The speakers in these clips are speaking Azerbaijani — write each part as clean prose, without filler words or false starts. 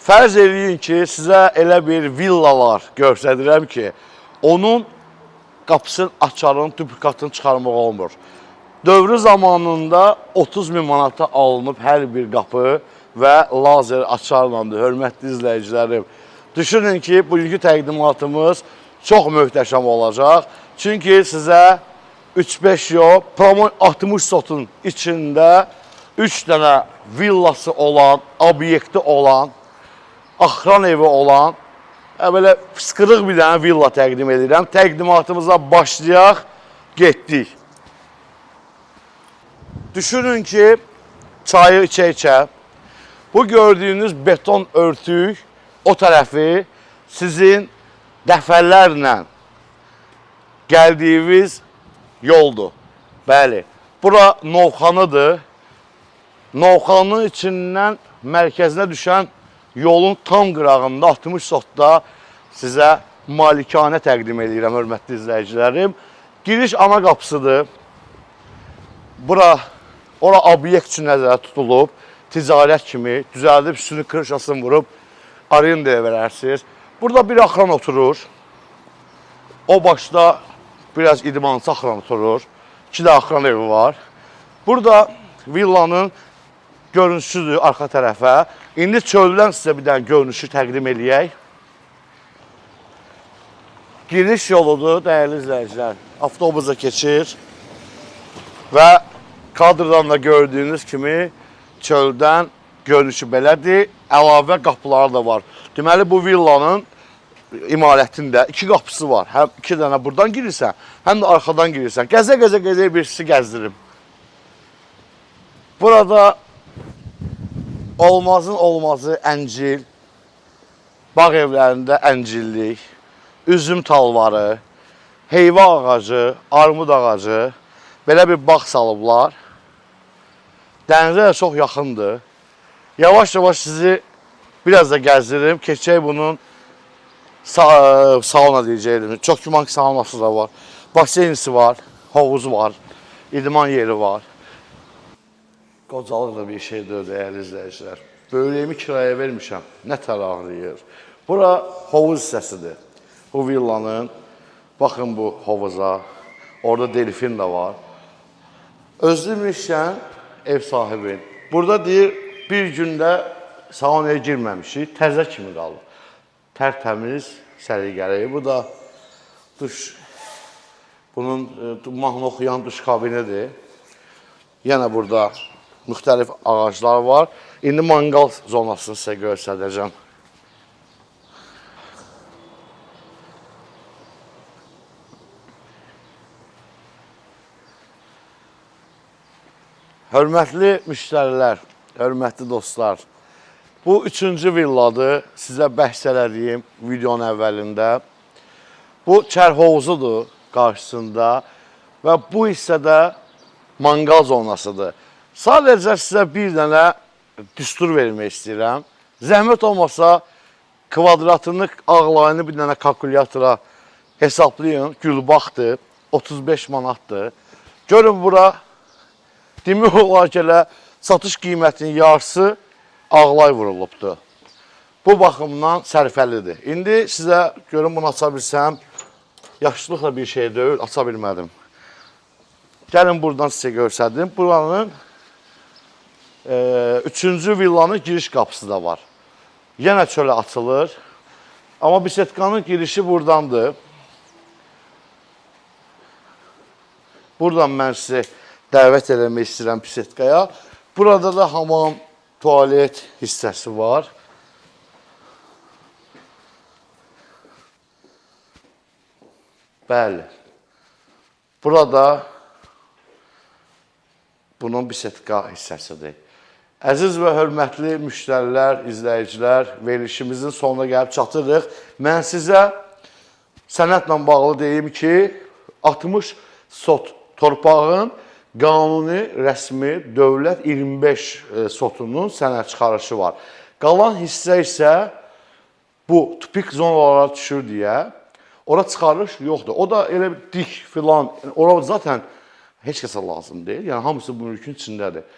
Fərz eləyin ki, sizə elə bir villalar göstərirəm ki, onun qapısının, açarının, duplikatını çıxarmaq olmur. Dövrü zamanında 30 min manata alınıb hər bir qapı və lazer açarlandı, hörmətli izləyicilərim. Düşünün ki, bugünkü təqdimatımız çox möhtəşəm olacaq. Çünki sizə 3-5 yox, Pramon 60 sotun içində 3 dənə villası olan, obyekti olan, axran evi olan, belə fıskırıq bir dənə villa təqdim edirəm. Təqdimatımıza başlayaq, getdik. Düşünün ki, çayı içə-içə, bu gördüyünüz beton örtük, o tərəfi sizin dəfələrlə gəldiyiniz yoldur. Bəli, bura Novxanıdır. Novxanın içindən mərkəzinə düşən yolun tam qırağında 60 sotda sizə malikanə təqdim edirəm, hörmətli izləyicilərim. Giriş ana qapısıdır. Ora obyekt üçün nəzərdə tutulub, ticarət kimi düzəldib, üstünü krışasını vurub, arendaya verərsiniz. Burada bir axran oturur. O başda biraz idmançı axran oturur. 2 də axran evi var. Burada villanın görünüşüdür arxa tərəfə. İndi çöldən sizə bir dənə görünüşü təqdim eləyək. Giriş yoludur, dəyərli izləyicilər. Avtobusa keçir və kadrdan da gördüyünüz kimi çöldən görünüşü belədir. Əlavə qapıları da var. Deməli, bu villanın imarətində 2 qapısı var. Həm 2 dənə buradan girirsən, həm də arxadan girirsən. Gəzə-gəzə birisi gəzdirim. Burada olmazın olmazı əncil, bağ evlərində əncillik, üzüm talvarı, heyva ağacı, armud ağacı, belə bir bağ salıblar. Dənizə də çox yaxındır. Yavaş-yavaş sizi biraz da gəzdirim. Keçək bunun sauna deyəcəkdim. Çox güman ki, saunası da var. Baseynisi var, hovuzu var, idman yeri var. Qocalıq da bir şeydir, dəyərli izləyicilər. Böyrəyimi kiraya vermişəm, nə tər ağrıyır. Bura hovuz hissəsidir. Bu villanın, baxın bu hovuza, orada delfin də var. Özləmişkən ev sahibi. Burada deyir, bir gündə saunaya girməmişik, təzə kimi qalır. Tərtəmiz, səliqəli. Bu da duş, bunun mahnı oxuyan duş kabinidir. Yenə burada müxtəlif ağaclar var. İndi manqal zonasını sizə göstərəcəm. Hörmətli müştərilər, hörmətli dostlar, bu 3-cü villadır, sizə bəhs elədiyim videonun əvvəlində. Bu çərhovuzudur qarşısında və bu hissədə manqal zonasıdır. Sadəcə sizə bir dənə düstur vermək istəyirəm. Zəhmət olmasa kvadratını, ağlayını bir dənə kalkulyatora hesablayın. Gülbaxdır, 35 manatdır. Görün bura, demək olar ki, satış qiymətinin yarısı ağlay vurulubdur. Bu baxımdan sərfəlidir. İndi sizə görün bunu aça bilsəm, yaşlılıqla bir şey deyil, aça bilmədim. Gəlin buradan sizə göstərdim. Buranın 3-cü villanın giriş qapısı da var. Yenə çölə açılır. Amma bisetkanın girişi buradandır. Buradan mən sizi dəvət eləmək istəyirəm bisetkaya. Burada da hamam, tualet hissəsi var. Bəli. Burada bunun bisetka hissəsidir. Əziz və hörmətli müştərilər, izləyicilər, verilişimizin sonuna gəlib çatırıq. Mən sizə sənətlə bağlı deyim ki, 60 sot torpağın qanuni, rəsmi, dövlət 25 sotunun sənət çıxarışı var. Qalan hissə isə bu tupik zonalara düşür deyə, ora çıxarış yoxdur. O da elə dik filan, ora zaten heç kəsə lazım deyil. Yəni, hamısı bu mülkün içindədir.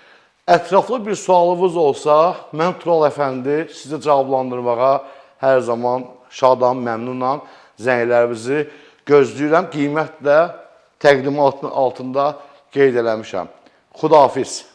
Ətraflı bir sualınız olsa, mən Tural əfəndi sizə cavablandırmağa hər zaman şadam, məmnunam. Zənglərinizi gözləyirəm. Qiymətlə təqdimatın altında qeyd eləmişəm. Xudahafiz.